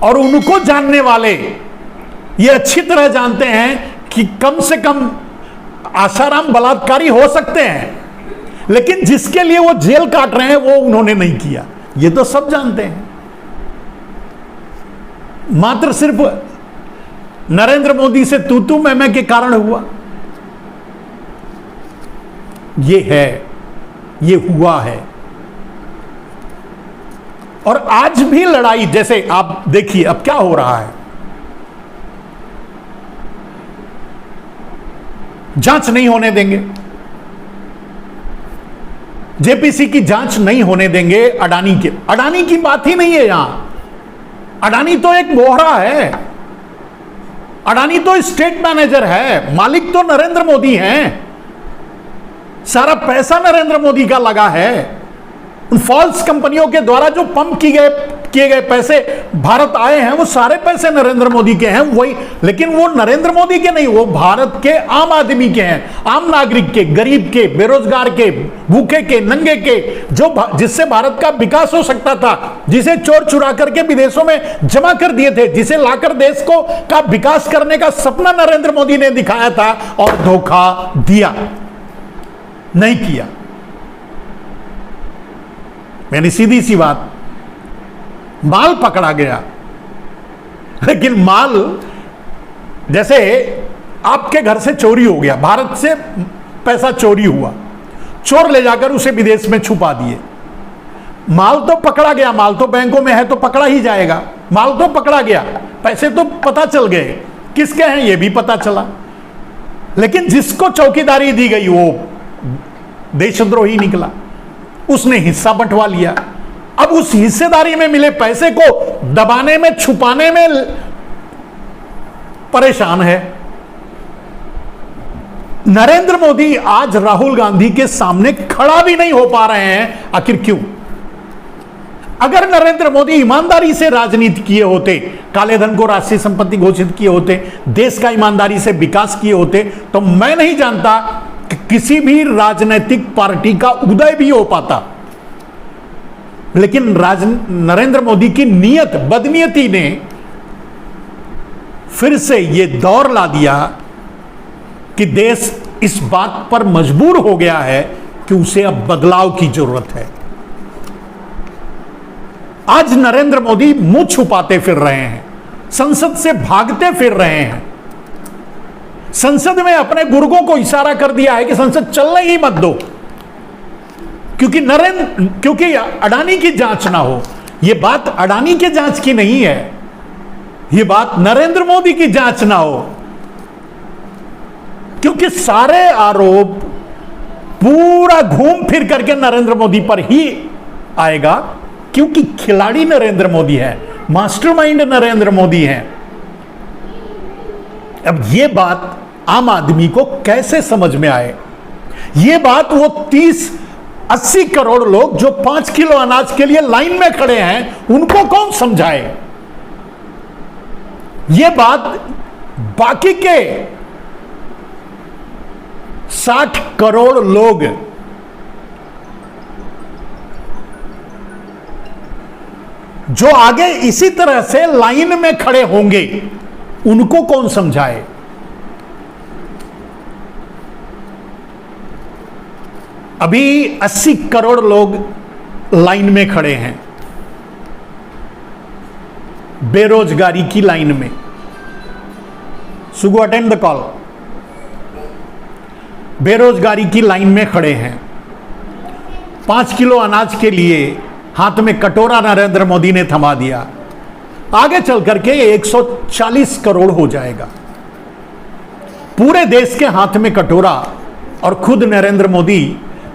और उनको जानने वाले ये अच्छी तरह जानते हैं कि कम से कम आसाराम बलात्कारी हो सकते हैं, लेकिन जिसके लिए वो जेल काट रहे हैं वो उन्होंने नहीं किया, ये तो सब जानते हैं। मात्र सिर्फ नरेंद्र मोदी से तू मैं के कारण हुआ। ये है, ये हुआ है। और आज भी लड़ाई, जैसे आप देखिए अब क्या हो रहा है, जांच नहीं होने देंगे, जेपीसी की जांच नहीं होने देंगे अडानी की बात ही नहीं है यहां। अडानी तो एक मोहरा है, अडानी तो स्टेट मैनेजर है, मालिक तो नरेंद्र मोदी हैं, सारा पैसा नरेंद्र मोदी का लगा है। उन फॉल्स कंपनियों के द्वारा जो पंप किए गए पैसे भारत आए हैं, वो सारे पैसे नरेंद्र मोदी के हैं वही, लेकिन वो नरेंद्र मोदी के नहीं, वो भारत के आम आदमी के हैं, आम नागरिक के, गरीब के, बेरोजगार के, भूखे के, नंगे के, जो जिससे भारत का विकास हो सकता था, जिसे चोर चुरा करके विदेशों में जमा कर दिए थे, जिसे लाकर देश को का विकास करने का सपना नरेंद्र मोदी ने दिखाया था और धोखा दिया, नहीं किया। मैंने सीधी सी बात, माल पकड़ा गया, लेकिन माल जैसे आपके घर से चोरी हो गया, भारत से पैसा चोरी हुआ, चोर ले जाकर उसे विदेश में छुपा दिए, माल तो पकड़ा गया, माल तो बैंकों में है तो पकड़ा ही जाएगा, माल तो पकड़ा गया, पैसे तो पता चल गए किसके हैं ये भी पता चला, लेकिन जिसको चौकीदारी दी गई वो देशद्रोही निकला, उसने हिस्सा बंटवा लिया। अब उस हिस्सेदारी में मिले पैसे को दबाने में, छुपाने में परेशान है। नरेंद्र मोदी आज राहुल गांधी के सामने खड़ा भी नहीं हो पा रहे हैं, आखिर क्यों? अगर नरेंद्र मोदी ईमानदारी से राजनीति किए होते, काले धन को राष्ट्रीय संपत्ति घोषित किए होते, देश का ईमानदारी से विकास किए होते, तो मैं नहीं जानता कि किसी भी राजनीतिक पार्टी का उदय भी हो पाता। लेकिन नरेंद्र मोदी की नीयत, बदनीयती ने फिर से यह दौर ला दिया कि देश इस बात पर मजबूर हो गया है कि उसे अब बदलाव की जरूरत है। आज नरेंद्र मोदी मुंह छुपाते फिर रहे हैं, संसद से भागते फिर रहे हैं, संसद में अपने गुर्गों को इशारा कर दिया है कि संसद चलने ही मत दो, क्योंकि अडानी की जांच ना हो। यह बात अडानी के जांच की नहीं है, यह बात नरेंद्र मोदी की जांच ना हो, क्योंकि सारे आरोप पूरा घूम फिर करके नरेंद्र मोदी पर ही आएगा, क्योंकि खिलाड़ी नरेंद्र मोदी है, मास्टरमाइंड नरेंद्र मोदी है। अब यह बात आम आदमी को कैसे समझ में आए? यह बात वो 30-80 करोड़ लोग जो 5 किलो अनाज के लिए लाइन में खड़े हैं, उनको कौन समझाए? यह बात बाकी के 60 करोड़ लोग जो आगे इसी तरह से लाइन में खड़े होंगे, उनको कौन समझाए? अभी 80 करोड़ लोग लाइन में खड़े हैं, बेरोजगारी की लाइन में। सुगु अटेंड द कॉल। बेरोजगारी की लाइन में खड़े हैं, 5 किलो अनाज के लिए हाथ में कटोरा नरेंद्र मोदी ने थमा दिया, आगे चल करके 140 करोड़ हो जाएगा। पूरे देश के हाथ में कटोरा और खुद नरेंद्र मोदी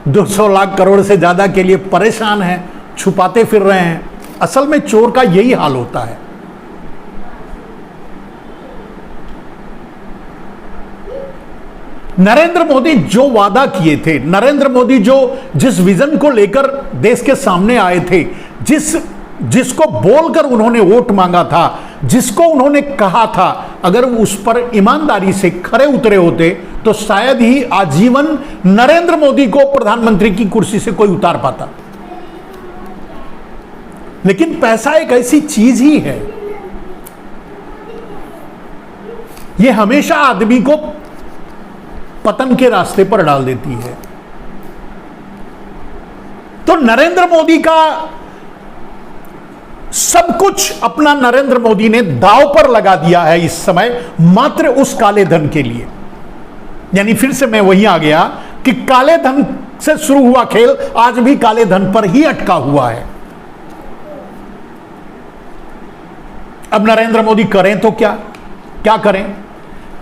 200 लाख करोड़ से ज्यादा के लिए परेशान हैं, छुपाते फिर रहे हैं। असल में चोर का यही हाल होता है। नरेंद्र मोदी जो वादा किए थे, नरेंद्र मोदी जिस विजन को लेकर देश के सामने आए थे, जिसको बोलकर उन्होंने वोट मांगा था, जिसको उन्होंने कहा था, अगर उस पर ईमानदारी से खरे उतरे होते तो शायद ही आजीवन नरेंद्र मोदी को प्रधानमंत्री की कुर्सी से कोई उतार पाता। लेकिन पैसा एक ऐसी चीज ही है ये हमेशा आदमी को पतन के रास्ते पर डाल देती है। तो नरेंद्र मोदी का सब कुछ अपना नरेंद्र मोदी ने दांव पर लगा दिया है इस समय, मात्र उस काले धन के लिए। यानी फिर से मैं वहीं आ गया कि काले धन से शुरू हुआ खेल आज भी काले धन पर ही अटका हुआ है। अब नरेंद्र मोदी करें तो क्या क्या करें,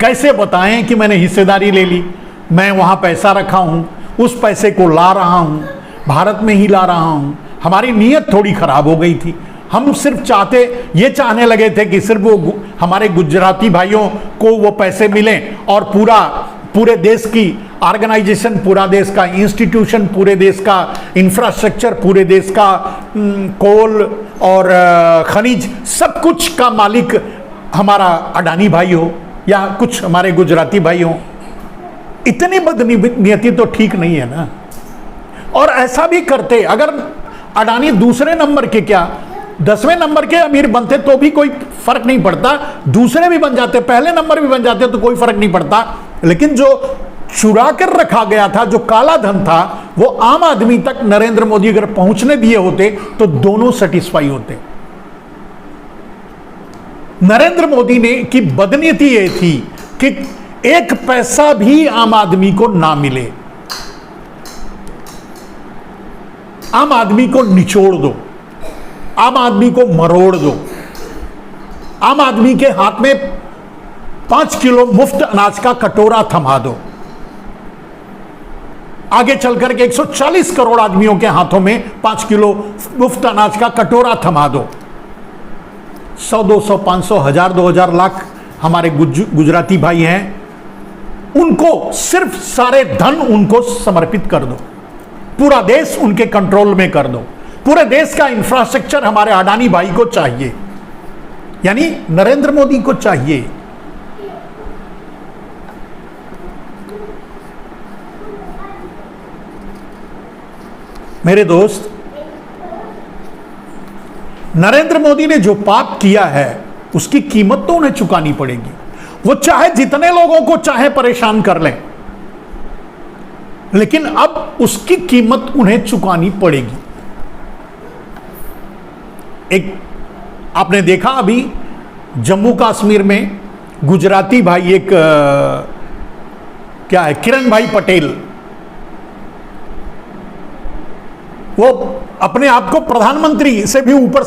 कैसे बताएं कि मैंने हिस्सेदारी ले ली, मैं वहां पैसा रखा हूं, उस पैसे को ला रहा हूं, भारत में ही ला रहा हूं। हमारी नीयत थोड़ी खराब हो गई थी, हम सिर्फ ये चाहने लगे थे कि सिर्फ वो हमारे गुजराती भाइयों को वो पैसे मिलें और पूरे देश की ऑर्गेनाइजेशन, पूरा देश का इंस्टीट्यूशन, पूरे देश का इंफ्रास्ट्रक्चर, पूरे देश का कोल और खनिज, सब कुछ का मालिक हमारा अडानी भाई हो या कुछ हमारे गुजराती भाई हो। इतनी बदनीयती तो ठीक नहीं है ना। और ऐसा भी करते अगर अडानी दूसरे नंबर के, क्या 10वें नंबर के अमीर बनते तो भी कोई फर्क नहीं पड़ता, दूसरे भी बन जाते, पहले नंबर भी बन जाते तो कोई फर्क नहीं पड़ता। लेकिन जो चुरा कर रखा गया था, जो काला धन था, वो आम आदमी तक नरेंद्र मोदी अगर पहुंचने दिए होते तो दोनों सेटिस्फाई होते। नरेंद्र मोदी ने की बदनीयती ये थी कि एक पैसा भी आम आदमी को ना मिले, आम आदमी को निचोड़ दो, आम आदमी को मरोड़ दो, आम आदमी के हाथ में 5 किलो मुफ्त अनाज का कटोरा थमा दो। आगे चलकर के 140 करोड़ आदमियों के हाथों में 5 किलो मुफ्त अनाज का कटोरा थमा दो। 100, 200, 500, 1000, 2000 लाख हमारे गुजराती भाई हैं, उनको सिर्फ सारे धन उनको समर्पित कर दो, पूरा देश उनके कंट्रोल में कर दो, पूरे देश का इंफ्रास्ट्रक्चर हमारे अडानी भाई को चाहिए, यानी नरेंद्र मोदी को चाहिए। मेरे दोस्त, नरेंद्र मोदी ने जो पाप किया है उसकी कीमत तो उन्हें चुकानी पड़ेगी। वो चाहे जितने लोगों को चाहे परेशान कर लें, लेकिन अब उसकी कीमत उन्हें चुकानी पड़ेगी। एक आपने देखा अभी जम्मू कश्मीर में गुजराती भाई, एक क्या है, किरण भाई पटेल, वो अपने आप को प्रधानमंत्री से भी ऊपर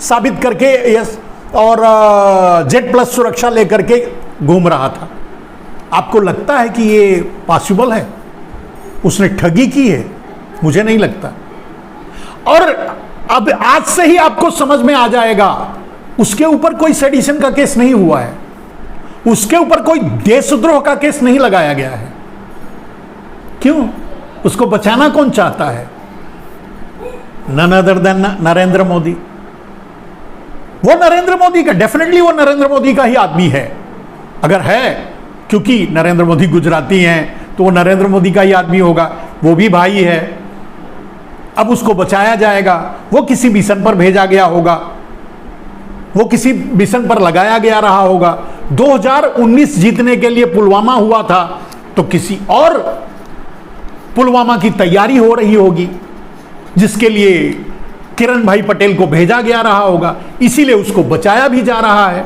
साबित करके और Z+ सुरक्षा लेकर के घूम रहा था। आपको लगता है कि ये पॉसिबल है? उसने ठगी की है? मुझे नहीं लगता। और अब आज से ही आपको समझ में आ जाएगा, उसके ऊपर कोई सेडिशन का केस नहीं हुआ है, उसके ऊपर कोई देशद्रोह का केस नहीं लगाया गया है। क्यों? उसको बचाना कौन चाहता है? None other than Narendra Modi. वो नरेंद्र मोदी का, डेफिनेटली वो नरेंद्र मोदी का ही आदमी है। अगर है, क्योंकि नरेंद्र मोदी गुजराती हैं तो वो नरेंद्र मोदी का ही आदमी होगा, वो भी भाई है। अब उसको बचाया जाएगा, वो किसी मिशन पर भेजा गया होगा, वो किसी मिशन पर लगाया गया रहा होगा। 2019 जीतने के लिए पुलवामा हुआ था तो किसी और पुलवामा की तैयारी हो रही होगी जिसके लिए किरण भाई पटेल को भेजा गया रहा होगा, इसीलिए उसको बचाया भी जा रहा है।